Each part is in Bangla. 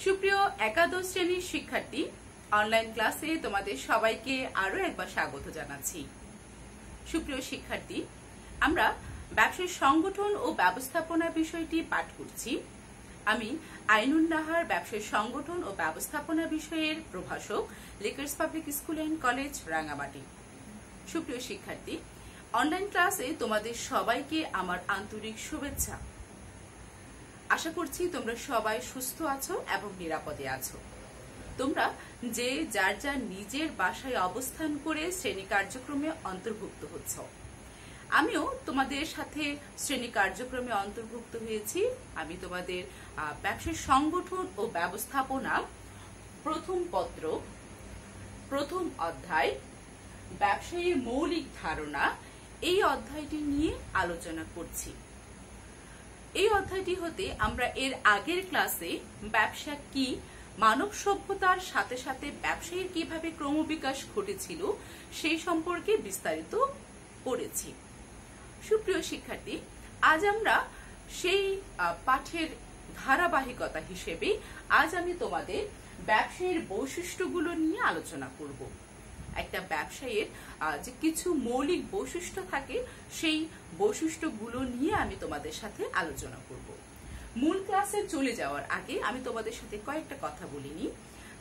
সুপ্রিয় একাদশ শ্রেণীর শিক্ষার্থী, অনলাইন ক্লাসে তোমাদের সবাইকে আরো একবার স্বাগত জানাচ্ছি। সুপ্রিয় শিক্ষার্থী, আমরা ব্যবসায় সংগঠন ও ব্যবস্থাপনা বিষয়টি পাঠ করছি। আমি আইনুন নাহার ব্যবসায় সংগঠন ও ব্যবস্থাপনা বিষয়ের প্রভাষক, Lakers public school and college, Rangamati. সুপ্রিয় শিক্ষার্থী, অনলাইন ক্লাসে তোমাদের সবাইকে আমার আন্তরিক শুভেচ্ছা। আশা করছি তোমরা সবাই সুস্থ আছো এবং নিরাপদে আছো। তোমরা যে যার যার নিজের বাসায় অবস্থান করে শ্রেণী কার্যক্রমে অন্তর্ভুক্ত হচ্ছ। আমিও তোমাদের সাথে শ্রেণী কার্যক্রমে অন্তর্ভুক্ত হয়েছি। আমি তোমাদের ব্যবসায় সংগঠন ও ব্যবস্থাপনা প্রথম পত্র, প্রথম অধ্যায়, ব্যবসায়ীর মৌলিক ধারণা, এই অধ্যায়টি নিয়ে আলোচনা করছি। এই অধ্যায়টি হতে আমরা এর আগের ক্লাসে ব্যবসা কি, মানব সভ্যতার সাথে সাথে ব্যবসায়ীর কিভাবে ক্রমবিকাশ ঘটেছিল সেই সম্পর্কে বিস্তারিত পড়েছি। সুপ্রিয় শিক্ষার্থী, আজ আমরা সেই পাঠের ধারাবাহিকতা হিসেবে আজ আমি তোমাদের ব্যবসায়ীর বৈশিষ্ট্যগুলো নিয়ে আলোচনা করব। একটা ব্যবসায়ীর যে কিছু মৌলিক বৈশিষ্ট্য থাকে, সেই বৈশিষ্ট্যগুলো নিয়ে আমি তোমাদের সাথে আলোচনা করব। মূল ক্লাসে চলে যাওয়ার আগে আমি তোমাদের সাথে কয়েকটা কথা বলিনি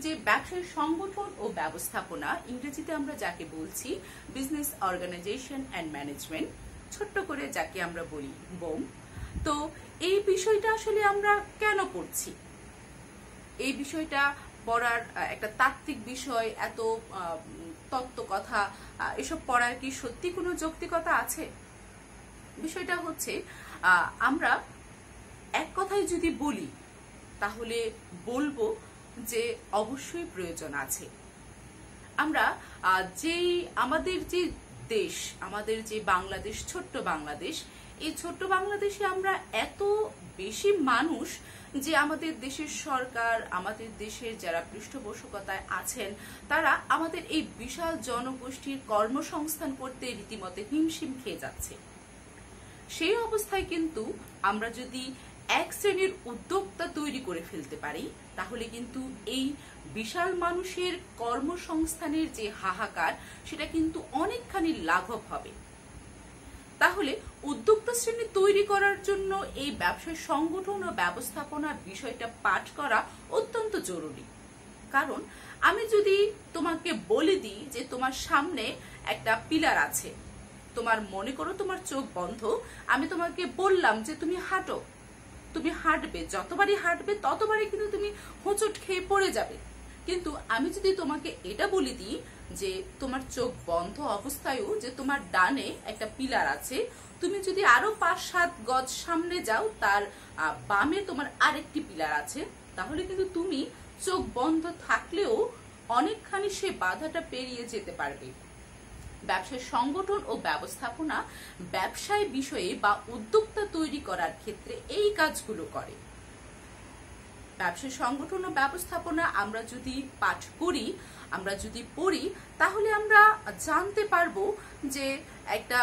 যে ব্যবসায় সংগঠন ও ব্যবস্থাপনা, ইংরেজিতে আমরা যাকে বলছি বিজনেস অর্গানাইজেশন অ্যান্ড ম্যানেজমেন্ট, ছোট্ট করে যাকে আমরা বলি বোম। তো এই বিষয়টা আসলে আমরা কেন পড়ছি? এই বিষয়টা পড়ার একটা তাত্ত্বিক বিষয়, এত তত্ত্ব কথা, এসব পড়ার কি সত্যি কোনো যৌক্তিকতা আছে? বিষয়টা হচ্ছে, আমরা এক কথায় যদি বলি তাহলে বলবো যে অবশ্যই প্রয়োজন আছে। আমরা আমাদের যে দেশ, আমাদের যে বাংলাদেশ, ছোট্ট বাংলাদেশ, এই ছোট্ট বাংলাদেশে আমরা এত বেশি মানুষ যে আমাদের দেশের সরকার, আমাদের দেশের যারা পৃষ্ঠপোষকতায় আছেন, তারা আমাদের এই বিশাল জনগোষ্ঠীর কর্মসংস্থান করতে রীতিমতো হিমশিম খেয়ে যাচ্ছে। সেই অবস্থায় কিন্তু আমরা যদি এক শ্রেণীর উদ্যোক্তা তৈরি করে ফেলতে পারি, তাহলে কিন্তু এই বিশাল মানুষের কর্মসংস্থানের যে হাহাকার, সেটা কিন্তু অনেকখানি লাঘব হবে। তাহলে উদ্যোক্তা শ্রেণী তৈরি করার জন্য এই ব্যবসায় সংগঠন ও ব্যবস্থাপনা বিষয়টা পাঠ করা অত্যন্ত জরুরি। কারণ আমি যদি তোমাকে বলে দিই যে তোমার সামনে একটা পিলার আছে, তোমার মনে করো তোমার চোখ বন্ধ, আমি তোমাকে বললাম যে তুমি হাঁটো, তুমি হাঁটবে, যতবারই হাঁটবে ততবারই কিন্তু তুমি হোঁচট খেয়ে পড়ে যাবে। কিন্তু আমি যদি তোমাকে এটা বলে দিই যে তোমার চোখ বন্ধ অবস্থায়ও যে তোমার ডানে একটা পিলার আছে, তুমি যদি আরো 5-7 গজ সামনে যাও, তার বামে তোমার আরেকটি পিলার আছে, তাহলে কিন্তু তুমি চোখ বন্ধ থাকলেও অনেকখানি সে বাধাটা পেরিয়ে যেতে পারবে। ব্যবসায় সংগঠন ও ব্যবস্থাপনা ব্যবসায় বিষয়ে বা উদ্যোক্তা তৈরি করার ক্ষেত্রে এই কাজগুলো করে। ব্যবসায় সংগঠন ও ব্যবস্থাপনা আমরা যদি পাঠ করি, আমরা যদি পড়ি, তাহলে আমরা জানতে পারবো যে একটা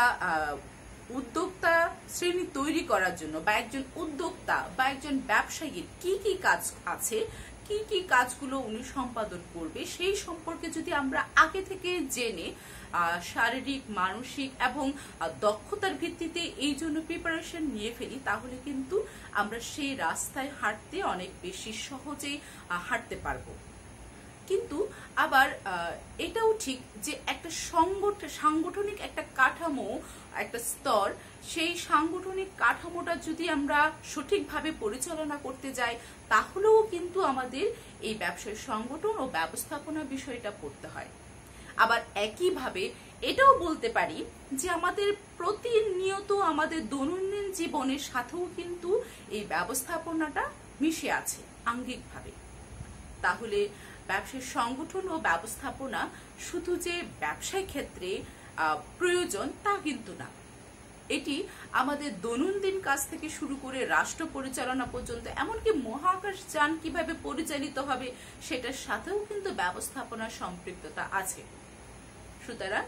উদ্যোক্তা শ্রেণী তৈরি করার জন্য বা একজন উদ্যোক্তা বা একজন ব্যবসায়ীর কি কি কাজ আছে, কি কি কাজগুলো উনি সম্পাদন করবে, সেই সম্পর্কে যদি আমরা আগে থেকে জেনে শারীরিক, মানসিক এবং দক্ষতার ভিত্তিতে এই জন্য প্রিপারেশন নিয়ে ফেলি, তাহলে কিন্তু আমরা সেই রাস্তায় হাঁটতে অনেক বেশি সহজেই হাঁটতে পারবো। কিন্তু আবার এটাও ঠিক যে একটা সাংগঠনিক একটা কাঠামো, একটা স্তর, সেই সাংগঠনিক কাঠামোটা যদি আমরা সঠিকভাবে পরিচালনা করতে যাই, তাহলেও কিন্তু আমাদের এই ব্যবসায় সংগঠন ও ব্যবস্থাপনা বিষয়টা পড়তে হয়। আবার একইভাবে এটাও বলতে পারি যে আমাদের প্রতিনিয়ত আমাদের দৈনন্দিন জীবনের সাথেও কিন্তু এই ব্যবস্থাপনাটা মিশে আছে আঙ্গিকভাবে। তাহলে ব্যবসায় সংগঠন ও ব্যবস্থাপনা শুধু যে ব্যবসায় ক্ষেত্রে প্রয়োজন তা কিন্তু না, এটি আমাদের দৈনন্দিন কাজ থেকে শুরু করে রাষ্ট্র পরিচালনা পর্যন্ত, এমনকি মহাকাশ যান কিভাবে পরিচালিত হবে সেটার সাথেও কিন্তু ব্যবস্থাপনার সম্পৃক্ততা আছে। সুতরাং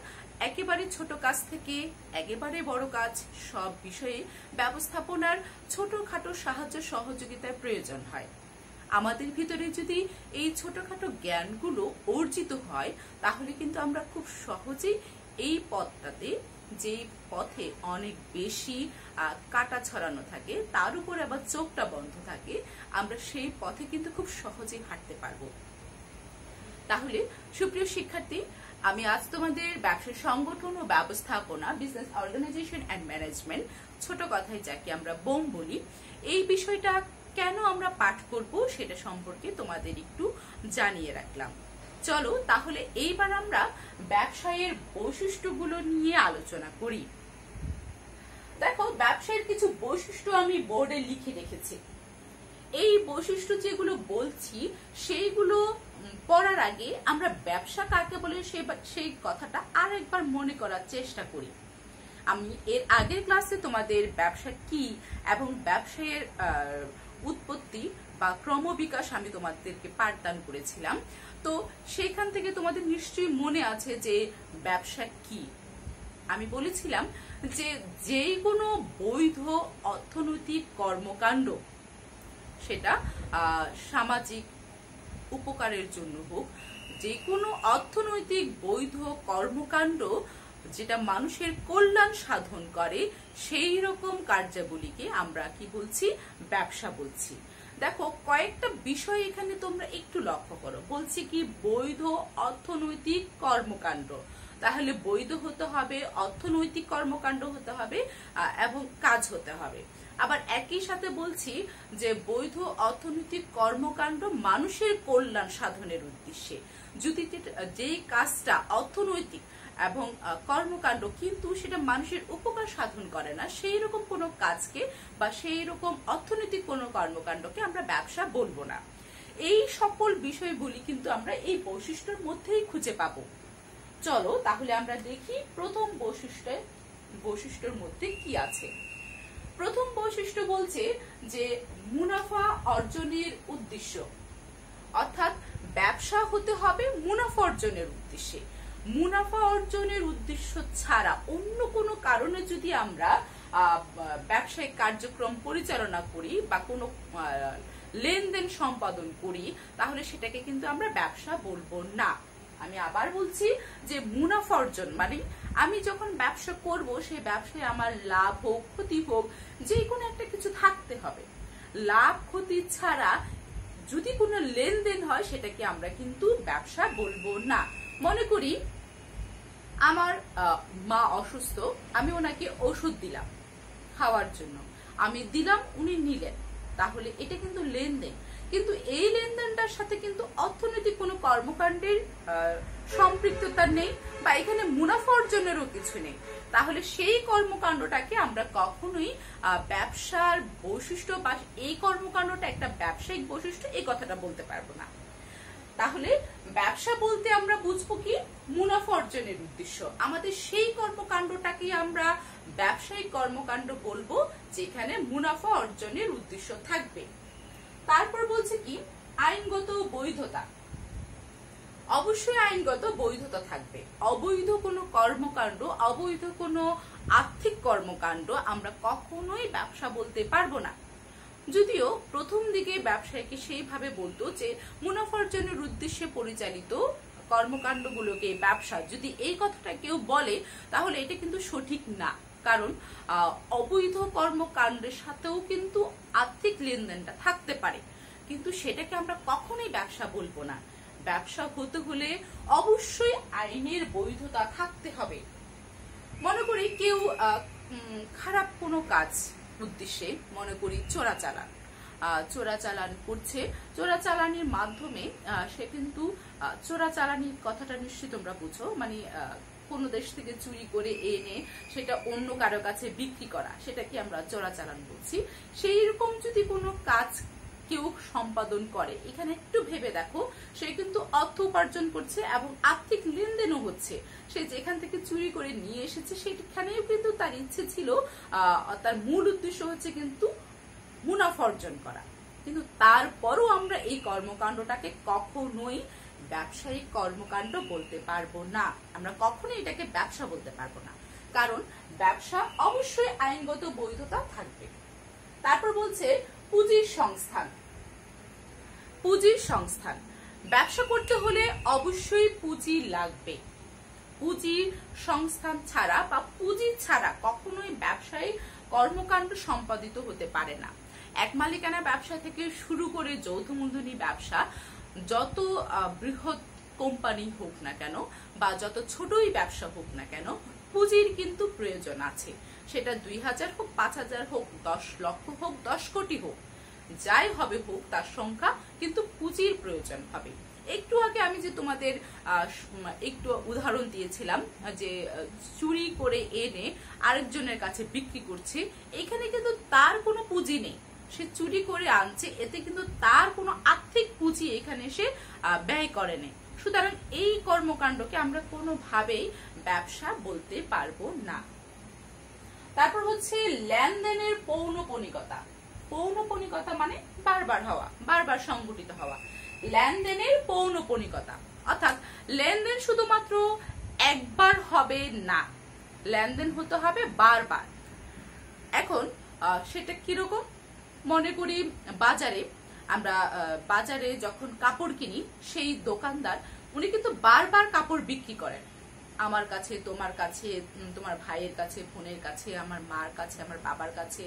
একেবারে ছোট কাজ থেকে একেবারে বড় কাজ, সব বিষয়ে ব্যবস্থাপনার ছোটখাটো সাহায্য সহযোগিতার প্রয়োজন হয়। আমাদের ভিতরে যদি এই ছোটখাটো জ্ঞানগুলো অর্জিত হয় তাহলে কিন্তু আমরা খুব সহজেই এই পথটাতে, যে পথে অনেক বেশি কাটা ছড়ানো থাকে, তার উপরে আবার চোখটা বন্ধ থাকে, আমরা সেই পথে কিন্তু খুব সহজেই হাঁটতে পারবো। তাহলে সুপ্রিয় শিক্ষার্থী, আমি আজ তোমাদের ব্যবসা সংগঠন ও ব্যবস্থাপনা, বিজনেস অর্গানাইজেশন এন্ড ম্যানেজমেন্ট, ছোট কথায় যাকে আমরা বোম বলি, এই বিষয়টা কেন আমরা পাঠ করব সেটা সম্পর্কে তোমাদের একটু জানিয়ে রাখলাম। চলো তাহলে এইবার আমরা ব্যবসায়ের বৈশিষ্ট্যগুলো নিয়ে আলোচনা করি। দেখো, ব্যবসায়ের কিছু বৈশিষ্ট্য আমি বোর্ডে লিখে রেখেছি। এই বৈশিষ্ট্য যেগুলো বলছি সেইগুলো পড়ার আগে আমরা ব্যবসা কাকে বলে সেই কথাটা আরেকবার মনে করার চেষ্টা করি। আমি এর আগের ক্লাসে তোমাদের ব্যবসা কি এবং ব্যবসায়ের উৎপত্তি বা ক্রমবিকাশ আমি তোমাদেরকে পাঠদান করেছিলাম। তো সেখান থেকে তোমাদের নিশ্চয়ই মনে আছে যে ব্যবসা কি। আমি বলেছিলাম যে যে কোনো বৈধ অর্থনৈতিক কর্মকাণ্ড, সেটা সামাজিক উপকারের জন্য হোক, যে কোনো অর্থনৈতিক বৈধ কর্মকাণ্ড যেটা মানুষের কল্যাণ সাধন করে, সেই রকম কার্যাবলীকে আমরা কি বলছি? ব্যবসা বলছি। দেখো, কয়েকটা বিষয় এখানে তোমরা একটু লক্ষ্য করো। বলছি কি? বৈধ অর্থনৈতিক কর্মকাণ্ড। তাহলে বৈধ হতে হবে, অর্থনৈতিক কর্মকাণ্ড হতে হবে এবং কাজ হতে হবে। আবার একই সাথে বলছি যে বৈধ অর্থনৈতিক কর্মকাণ্ড মানুষের কল্যাণ সাধনের উদ্দেশ্যে। যদি যেই কাজটা অর্থনৈতিক এবং কর্মকাণ্ড কিন্তু সেটা মানুষের উপকার সাধন করে না, সেই রকম কোনো কাজকে বা সেই রকম অর্থনৈতিক কোনো কর্মকাণ্ডকে আমরা ব্যবসা বলবো না। এই সকল বিষয়গুলি কিন্তু আমরা এই বৈশিষ্ট্যের মধ্যেই খুঁজে পাবো। চলো তাহলে আমরা দেখি প্রথম বৈশিষ্ট্যের মধ্যে কি আছে। প্রথম বৈশিষ্ট্য বলছে যে মুনাফা অর্জনের উদ্দেশ্য, অর্থাৎ ব্যবসা হতে হবে মুনাফা অর্জনের উদ্দেশ্যে। মুনাফা অর্জনের উদ্দেশ্য ছাড়া অন্য কোনো কারণে যদি আমরা ব্যবসায়িক কার্যক্রম পরিচালনা করি বা কোনো লেনদেন সম্পাদন করি, তাহলে সেটাকে কিন্তু আমরা ব্যবসা বলবো না। আমি আবার বলছি যে মুনাফা অর্জন মানে আমি যখন ব্যবসা করব, সেই ব্যবসায় আমার লাভ হোক ক্ষতি হোক, যে কোনো একটা কিছু থাকতে হবে। লাভ ক্ষতি ছাড়া যদি কোনো লেনদেন হয়, সেটাকে আমরা কিন্তু ব্যবসা বলবো না। মনে করি আমার মা অসুস্থ, আমি ওনাকে ওষুধ দিলাম খাওয়ার জন্য, আমি দিলাম, উনি নিলেন, তাহলে এটা কিন্তু লেনদেন। কিন্তু এই লেনদেনটার সাথে কিন্তু অর্থনৈতিক কোনো কর্মকাণ্ডের সম্পৃক্ততা নেই বা এখানে মুনাফা অর্জনেরও কিছু নেই। তাহলে সেই কর্মকাণ্ডটাকে আমরা কখনোই ব্যবসার বৈশিষ্ট্য বা এই কর্মকাণ্ডটা একটা ব্যবসায়িক বৈশিষ্ট্য, এই কথাটা বলতে পারবো না। তাহলে ব্যবসা বলতে আমরা বুঝবো কি? মুনাফা অর্জনের উদ্দেশ্য। আমাদের সেই কর্মকাণ্ডটাকে আমরা ব্যবসায়িক কর্মকাণ্ড বলবো যেখানে মুনাফা অর্জনের উদ্দেশ্য থাকবে। তারপর বলছে কি? আইনগত বৈধতা। অবশ্যই আইনগত বৈধতা থাকবে। অবৈধ কোনো কর্মকাণ্ড, অবৈধ কোনো আর্থিক কর্মকাণ্ড আমরা কখনোই ব্যবসা বলতে পারবো না। যদিও প্রথম দিকে ব্যবসায়ীকে সেইভাবে বলতো যে মুনাফা অর্জনের উদ্দেশ্যে পরিচালিত কর্মকাণ্ডগুলোকে ব্যবসা, যদি এই কথাটা কেউ বলে তাহলে এটা কিন্তু সঠিক না। কারণ অবৈধ কর্মকাণ্ডের সাথেও কিন্তু আর্থিক লেনদেনটা থাকতে পারে, কিন্তু সেটাকে আমরা কখনোই ব্যবসা বলবো না। ব্যবসা হতে হলে অবশ্যই আইনের বৈধতা থাকতে হবে। মনে করি কেউ খারাপ কোনো কাজ উদ্দেশ্যে, মনে করি চোরাচালান করছে, চোরাচালানির মাধ্যমে সে কিন্তু চোরাচালানির কথাটা নিশ্চয়ই তোমরা বুঝো, মানে কোন দেশ থেকে চুরি করে এনে সেটা অন্য কারো কাছে বিক্রি করা, সেটাকে আমরা চোরাচালান বলছি। সেই রকম যদি কোনো কাজ কেউ সম্পাদন করে, এখানে একটু ভেবে দেখো, সে কিন্তু অর্থ উপার্জন করছে এবং আর্থিক লেনদেনও হচ্ছে। সে যেখান থেকে চুরি করে নিয়ে এসেছে সেখানেও কিন্তু তার ইচ্ছে ছিল, তার মূল উদ্দেশ্য হচ্ছে কিন্তু মুনাফা অর্জন করা। কিন্তু তারপরও আমরা এই কর্মকাণ্ডটাকে কখনোই ব্যবসায়িক কর্মকাণ্ড বলতে পারবো না। আমরা কখনোই এটাকে ব্যবসা বলতে পারবো না, কারণ ব্যবসা অবশ্যই আইনগত বৈধতা থাকবে। তারপর বলছে পুঁজির সংস্থান। পুঁজির সংস্থান। ব্যবসা করতে হলে অবশ্যই পুঁজি লাগবে। পুঁজির সংস্থান ছাড়া বা পুঁজি ছাড়া কখনোই ব্যবসায়ী কর্মকাণ্ড সম্পাদিত হতে পারে না। এক মালিকানা ব্যবসা থেকে শুরু করে যৌথ মূলধনী ব্যবসা, যত বৃহৎ কোম্পানি হোক না কেন বা যত ছোটই ব্যবসা হোক না কেন, পুঁজির কিন্তু প্রয়োজন আছে। সেটা 2000 হোক, 5000 হোক, 10 লক্ষ হোক, 10 কোটি হোক, যাই হবে হোক, তার সংখ্যা কিন্তু পুঁজির প্রয়োজন হবে। একটু আগে আমি যে তোমাদের একটু উদাহরণ দিয়েছিলাম যে চুরি করে এনে আরেকজনের কাছে বিক্রি করছে, এখানে কিন্তু তার কোনো পুঁজি নেই। সে চুরি করে আনছে, এতে কিন্তু তার কোনো আর্থিক পুঁজি এখানে সে ব্যয় করে নেই। সুতরাং এই কর্মকাণ্ডকে আমরা কোনোভাবেই ব্যবসা বলতে পারবো না। তারপর হচ্ছে লেনদেনের পৌনঃপুনিকতা। পৌনঃপুনিকতা মানে বারবার হওয়া, বারবার সংঘটিত হওয়া। লেনদেনের পৌনঃপুনিকতা অর্থাৎ লেনদেন শুধুমাত্র একবার হবে না, লেনদেন হতে হবে বারবার। এখন সেটা কিরকম? মনে করি আমরা বাজারে যখন কাপড় কিনি, সেই দোকানদার উনি কিন্তু বারবার কাপড় বিক্রি করেন। আমার কাছে, তোমার কাছে, তোমার ভাইয়ের কাছে, বোনের কাছে, আমার মার কাছে, আমার বাবার কাছে,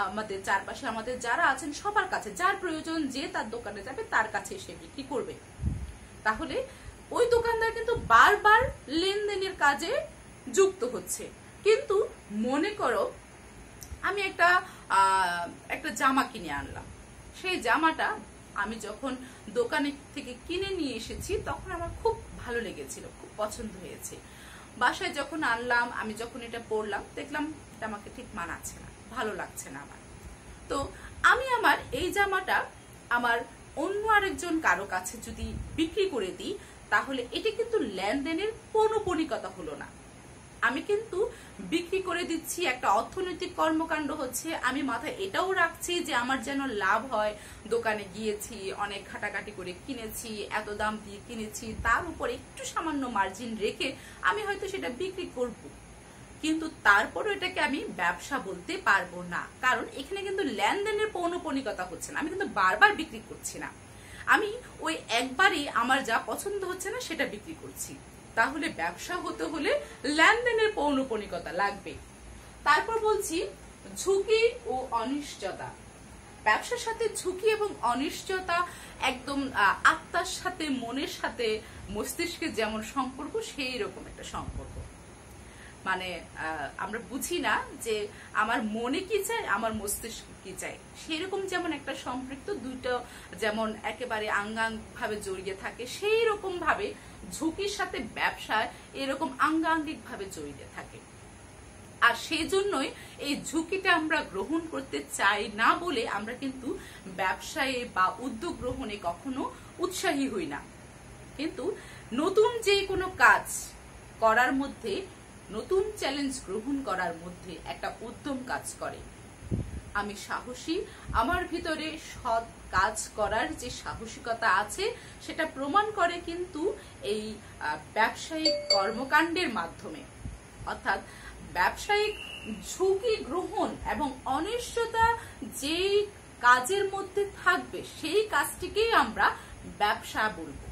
আমাদের চারপাশে আমাদের যারা আছেন সবার কাছে, যার প্রয়োজন যে তার দোকানে যাবে তার কাছে সে বিক্রি করবে। তাহলে ওই দোকানদার কিন্তু বারবার লেনদেনের কাজে যুক্ত হচ্ছে। কিন্তু মনে করো আমি একটা জামা কিনে আনলাম, সেই জামাটা আমি যখন দোকানে থেকে কিনে নিয়ে এসেছি তখন আমার খুব ভালো লেগেছিল, খুব পছন্দ হয়েছে। বাসায় যখন আনলাম, আমি যখন এটা পরলাম, দেখলাম এটা আমাকে ঠিক মানাচ্ছে না, ভালো লাগছে না আমার। তো আমি আমার এই জামাটা আমার অন্য আরেকজন কারো কাছে যদি বিক্রি করে দিই, তাহলে এটা কিন্তু লেনদেনের পৌনঃপুনিকতা হলো না। আমি কিন্তু বিক্রি করে দিচ্ছি, একটা অর্থনৈতিক কর্মকাণ্ড হচ্ছে। আমি মাথায় এটাও রাখছি যে আমার যেন লাভ হয়। দোকানে গিয়েছি, অনেক ঘাটাঘাটি করে কিনেছি, এত দাম দিয়ে কিনেছি, তার উপর একটু সামান্য মার্জিন রেখে আমি হয়তো সেটা বিক্রি করব। কিন্তু তারপরও এটাকে আমি ব্যবসা বলতে পারবো না, কারণ এখানে কিন্তু লেনদেনের পৌনঃপুনিকতা হচ্ছে না। আমি কিন্তু বারবার বিক্রি করছি না, আমি ওই একবারই আমার যা পছন্দ হচ্ছে না সেটা বিক্রি করছি। তাহলে ব্যবসা হতে হলে লেনদেনের পৌনঃপুনিকতা লাগবে। তারপর বলছি ঝুঁকি ও অনিশ্চয়তা। ব্যবসার সাথে ঝুঁকি এবং অনিশ্চয়তা একদম আত্মার সাথে, মনের সাথে, মস্তিষ্কের যেমন সম্পর্ক, সেই রকম একটা সম্পর্ক। মানে আমরা বুঝি না যে আমার মনে কি চাই, আমার মস্তিষ্ক কি চাই, সেরকম যেমন একটা সম্পৃক্ত, দুইটা যেমন একেবারে আঙ্গাঙ্গ ভাবে জড়িয়ে থাকে, সেই রকম ভাবে ঝুঁকির সাথে ব্যবসায় এরকম আঙ্গাঙ্গিক ভাবে জড়িয়ে থাকে। আর সেই জন্যই এই ঝুঁকিটা আমরা গ্রহণ করতে চাই না বলে আমরা কিন্তু ব্যবসায়ে বা উদ্যোগ গ্রহণে কখনো উৎসাহী হই না। কিন্তু নতুন যে কোনো কাজ করার মধ্যে, নতুন চ্যালেঞ্জ গ্রহণ করার মধ্যে একটা উদ্যম কাজ করে। আমি সাহসী, আমার ভিতরে সৎ কাজ করার যে সাহসিকতা আছে সেটা প্রমাণ করে কিন্তু এই ব্যবসায়িক কর্মকাণ্ডের মাধ্যমে। অর্থাৎ ব্যবসায়িক ঝুঁকি গ্রহণ এবং অনিশ্চয়তা যে কাজের মধ্যে থাকবে, সেই কাজটিকেই আমরা ব্যবসা বলবো।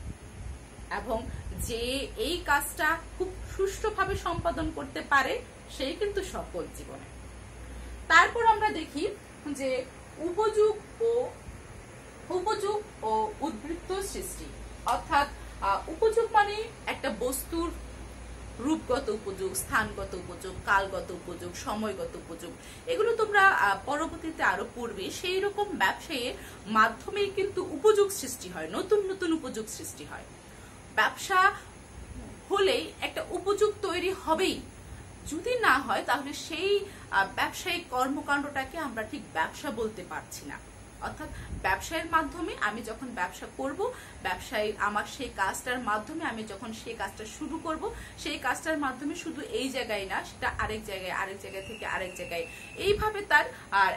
এবং যে এই কাজটা খুব সুষ্ঠুভাবে সম্পাদন করতে পারে, সেই কিন্তু সফল জীবনে। তারপর আমরা দেখি যে উপযোগ ও উদ্বৃত্ত সৃষ্টি। অর্থাৎ উপযোগ মানে একটা বস্তুর রূপগত উপযোগ, স্থানগত উপযোগ, কালগত উপযোগ, সময়গত উপযোগ, এগুলো তোমরা পরবর্তীতে আরো পড়বে। সেই রকম ব্যবসায়ের মাধ্যমেই কিন্তু উপযোগ সৃষ্টি হয়, নতুন নতুন উপযোগ সৃষ্টি হয়। ব্যবসা হলেই একটা উপযোগ তৈরি হবেই, যদি না হয় তাহলে সেই ব্যবসায়িক কর্মকাণ্ডটাকে আমরা ঠিক ব্যবসা বলতে পারছি না। অর্থাৎ ব্যবসায়ের মাধ্যমে আমি যখন ব্যবসা করব, ব্যবসায়ী আমার সেই কাজটার মাধ্যমে আমি যখন সেই কাজটা শুরু করব, সেই কাজটার মাধ্যমে শুধু এই জায়গায় না, সেটা আরেক জায়গায়, আরেক জায়গা থেকে আরেক জায়গায়, এইভাবে তার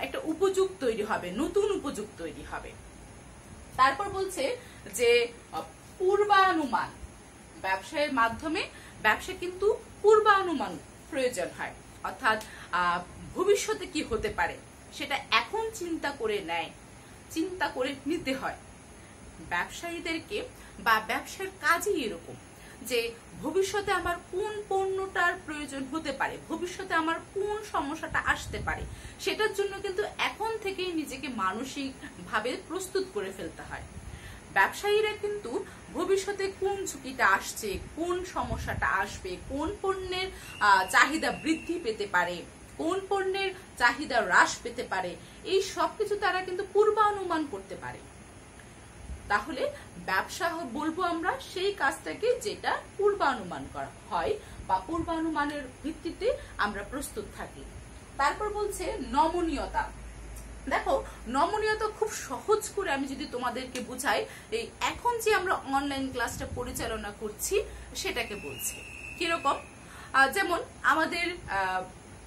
একটা উপযোগ তৈরি হবে, নতুন উপযোগ তৈরি হবে। তারপর বলছে যে পূর্বানুমান। ব্যবসায়ের মাধ্যমে ব্যবসা কিন্তু পূর্বানুমান প্রয়োজন হয়। অর্থাৎ ভবিষ্যতে কি হতে পারে সেটা এখন চিন্তা করে নিতে হয়। ব্যবসায়ীদেরকে বা ব্যবসার কাজই এরকম যে ভবিষ্যতে আমার কোন পণ্যটার প্রয়োজন হতে পারে, ভবিষ্যতে আমার কোন সমস্যাটা আসতে পারে, সেটার জন্য কিন্তু এখন থেকেই নিজেকে মানসিকভাবে প্রস্তুত করে ফেলতে হয়। ব্যবসায়ীরা কিন্তু ভবিষ্যতে কোন ঝুঁকিটা আসছে, কোন সমস্যাটা আসবে, কোন পণ্যের চাহিদা বৃদ্ধি পেতে পারে, কোন পণ্যের চাহিদা হ্রাস পেতে পারে, এই সবকিছু তারা কিন্তু পূর্বানুমান করতে পারে। তাহলে ব্যবসা বলবো আমরা সেই কাজটাকে যেটা পূর্বানুমান করা হয় বা পূর্বানুমানের ভিত্তিতে আমরা প্রস্তুত থাকি। তারপর বলছে নমনীয়তা। দেখো, নমনীয়তা খুব সহজ করে আমি যদি তোমাদেরকে বুঝাই, এই এখন যে আমরা অনলাইন ক্লাসটা পরিচালনা করছি সেটাকে বলছি। কিরকম? যেমন আমাদের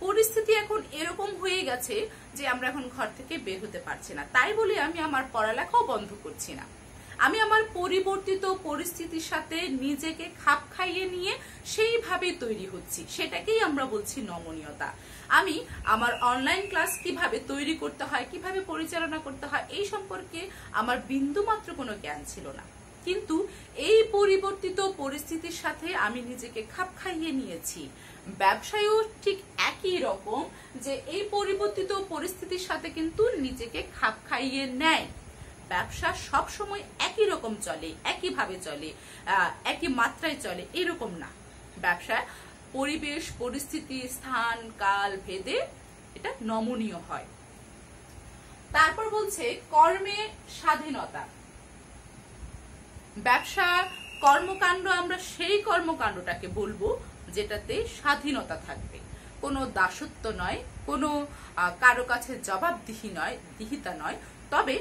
পরিস্থিতি এখন এরকম হয়ে গেছে যে আমরা এখন ঘর থেকে বের হতে পারছি না, তাই বলে আমি আমার পড়ালেখাও বন্ধ করছি না। আমি আমার পরিবর্তিত পরিস্থিতির সাথে নিজেকে খাপ খাইয়ে নিয়ে সেইভাবে তৈরি হচ্ছি, সেটাকেই আমরা বলছি নমনীয়তা। আমি আমার অনলাইন ক্লাস কিভাবে তৈরি করতে হয়, কিভাবে পরিচালনা করতে হয়, এই সম্পর্কে আমার বিন্দুমাত্র কোনো জ্ঞান ছিল না, কিন্তু এই পরিবর্তিত পরিস্থিতির সাথে আমি নিজেকে খাপ খাইয়ে নিয়েছি। ব্যবসায়ও ঠিক একই রকম, যে এই পরিবর্তিত পরিস্থিতির সাথে কিন্তু নিজেকে খাপ খাইয়ে নেয়। ব্যবসা সব সময় একই রকম চলে, একইভাবে চলে, একই মাত্রায় চলে, এরকম না। ব্যবসা পরিবেশ, পরিস্থিতি, স্থান, কাল ভেদে এটা নমনীয় হয়। তারপর বলছে কর্মে স্বাধীনতা। ব্যবসা কর্মকাণ্ড আমরা সেই কর্মকাণ্ডটাকে বলবো যেটাতে স্বাধীনতা থাকবে, কোনো দাসত্ব নয়, কোনো কারো কাছে জবাবদিহিতা নয়, তবে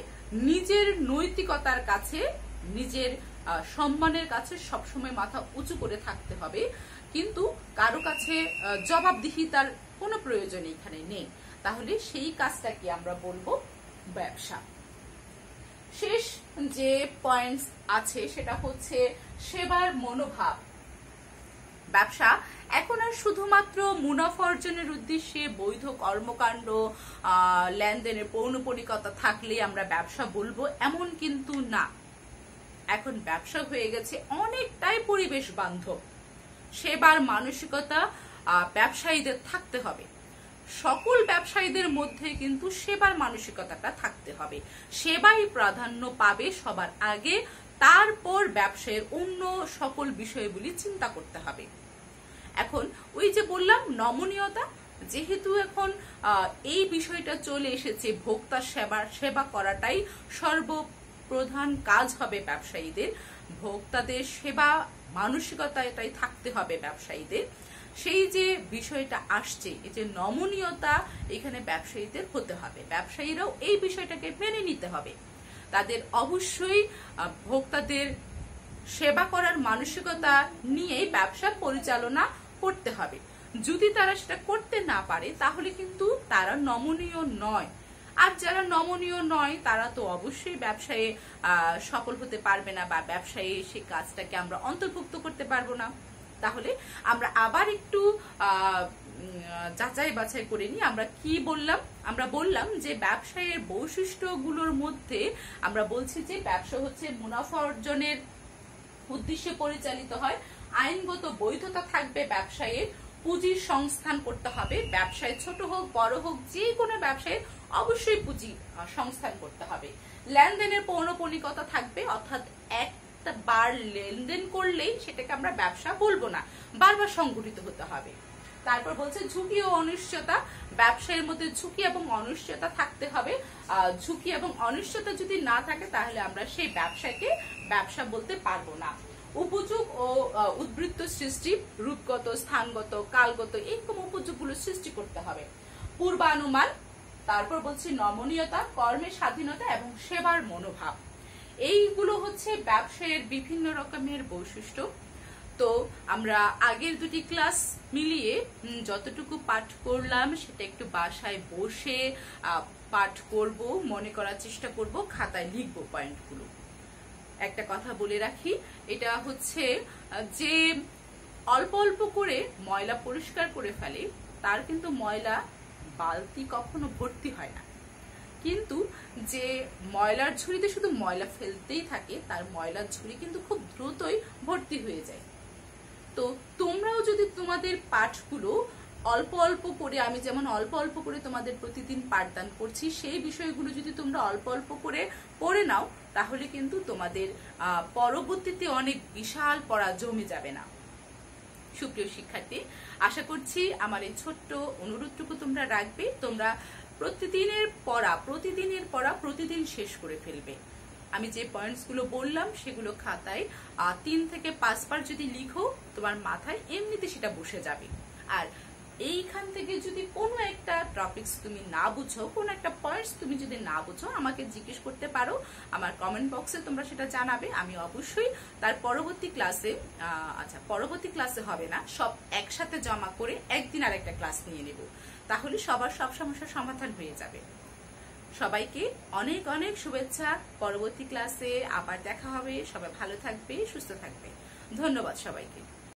নিজের নৈতিকতার কাছে, নিজের সম্মানের কাছে সবসময় মাথা উঁচু করে থাকতে হবে, কিন্তু কারো কাছে জবাবদিহিতার কোনো প্রয়োজন এখানে নেই। তাহলে সেই কাজটাকে আমরা বলবো ব্যবসা। শেষ যে পয়েন্টস আছে সেটা হচ্ছে সেবার মনোভাব। ব্যবসা এখন আর শুধুমাত্র মুনাফা অর্জনের উদ্দেশ্যে বৈধ কর্মকাণ্ড, লেনদেনের পৌনপরিকতা থাকলে আমরা ব্যবসা বলবো এমন কিন্তু না। এখন ব্যবসা হয়ে গেছে অনেকটাই পরিবেশ বান্ধব। সেবার মানসিকতা ব্যবসায়ীদের থাকতে হবে। সকল ব্যবসায়ীদের মধ্যে কিন্তু সেবার মানসিকতাটা থাকতে হবে। সেবাই প্রাধান্য পাবে সবার আগে, তারপর ব্যবসায়ের অন্য সকল বিষয়গুলি চিন্তা করতে হবে। এখন ওই যে বললাম নমনীয়তা, যেহেতু এখন এই বিষয়টা চলে এসেছে, ভোক্তার সেবা করাটাই সর্বপ্রধান কাজ হবে ব্যবসায়ীদের। ভোক্তাদের সেবা মানসিকতাটাই থাকতে হবে ব্যবসায়ীদের। সেই যে বিষয়টা আসছে, এই যে নমনীয়তা, এখানে ব্যবসায়ীদের হতে হবে। ব্যবসায়ীরাও এই বিষয়টাকে মেনে নিতে হবে। তাদের অবশ্যই ভোক্তাদের সেবা করার মানসিকতা নিয়ে ব্যবসা পরিচালনা করতে হবে। যদি তারা সেটা করতে না পারে তাহলে কিন্তু তারা নমনীয় নয়। আর যারা নমনীয় নয় তারা তো অবশ্যই ব্যবসায়ে সফল হতে পারবে না, বা ব্যবসায়ে সে কাজটাকে আমরা অন্তর্ভুক্ত করতে পারবো না। তাহলে আমরা আবার একটু যাচাই বাছাই করে নিই। আমরা কি বললাম? আমরা বললাম যে ব্যবসায়ের বৈশিষ্ট্যগুলোর মধ্যে আমরা বলছি যে ব্যবসা হচ্ছে মুনাফা অর্জনের উদ্দেশ্যে পরিচালিত হয়, আইনগত বৈধতা থাকবে ব্যবসায়ের, পুঁজির সংস্থান করতে হবে। ব্যবসায় ছোট হোক বড় হোক যে কোনো ব্যবসায় অবশ্যই পুঁজি সংস্থান করতে হবে। লেনদেনের পৌনপনিকতা থাকবে, অর্থাৎ একটা বার লেনদেন করলেই সেটাকে আমরা ব্যবসা বলবো না, বারবার সংগঠিত হতে হবে। তারপর বলছে ঝুঁকি ও অনিশ্চয়তা। ব্যবসায়ের মধ্যে ঝুঁকি এবং অনিশ্চয়তা থাকতে হবে। ঝুঁকি এবং অনিশ্চয়তা যদি না থাকে তাহলে আমরা সেই ব্যবসাকে ব্যবসা বলতে পারবো না। উপযোগ ও উদ্বৃত্ত সৃষ্টি, রূপগত, স্থানগত, কালগত, এইরকম উপযোগগুলো সৃষ্টি করতে হবে। পূর্বানুমান, তারপর বলছি নমনীয়তা, কর্মের স্বাধীনতা এবং সেবার মনোভাব। এইগুলো হচ্ছে ব্যবসায়ের বিভিন্ন রকমের বৈশিষ্ট্য। তো আমরা আগের দুটি ক্লাস মিলিয়ে যতটুকু পাঠ করলাম সেটা একটু বাসায় বসে পাঠ করব, মনে করার চেষ্টা করব, খাতায় লিখব পয়েন্টগুলো। একটা কথা বলে রাখি, এটা হচ্ছে যে অল্প অল্প করে ময়লা পরিষ্কার করে ফেলে তার কিন্তু ময়লা বালতি কখনো ভর্তি হয় না। কিন্তু যে ময়লার ঝুড়িতে শুধু ময়লা ফেলতেই থাকে, তার ময়লার ঝুড়ি কিন্তু খুব দ্রুতই ভর্তি হয়ে যায়। তো তোমরাও যদি তোমাদের পাঠগুলো অল্প অল্প করে, আমি যেমন অল্প অল্প করে তোমাদের প্রতিদিন পাঠদান করছি, সেই বিষয়গুলো যদি তোমরা অল্প অল্প করে পড়ে নাও, তাহলে কিন্তু তোমাদের পরবর্তীতে অনেক বিশাল পড়া জমে যাবে না। সুপ্রিয় শিক্ষার্থী, আশা করছি আমার এই ছোট্ট অনুরোধটুকু তোমরা রাখবে। তোমরা প্রতিদিনের পড়া প্রতিদিন শেষ করে ফেলবে। আমি যে পয়েন্টসগুলো বললাম সেগুলো খাতায় 3 থেকে 5 বার যদি লিখো, তোমার মাথায় এমনিতে সেটা বসে যাবে। আর এইখান থেকে যদি কোনো একটা টপিকস তুমি না বুঝো, কোনো একটা পয়েন্টস তুমি যদি না বুঝো, আমাকে জিজ্ঞেস করতে পারো, আমার কমেন্ট বক্সে তোমরা সেটা জানাবে। আমি অবশ্যই তার পরবর্তী ক্লাসে হবে না, সব একসাথে জমা করে একদিন আর একটা ক্লাস নিয়ে নেব, তাহলে সবার সব সমস্যার সমাধান হয়ে যাবে। সবাইকে অনেক অনেক শুভেচ্ছা। পরবর্তী ক্লাসে আবার দেখা হবে। সবাই ভালো থাকবে, সুস্থ থাকবে। ধন্যবাদ সবাইকে।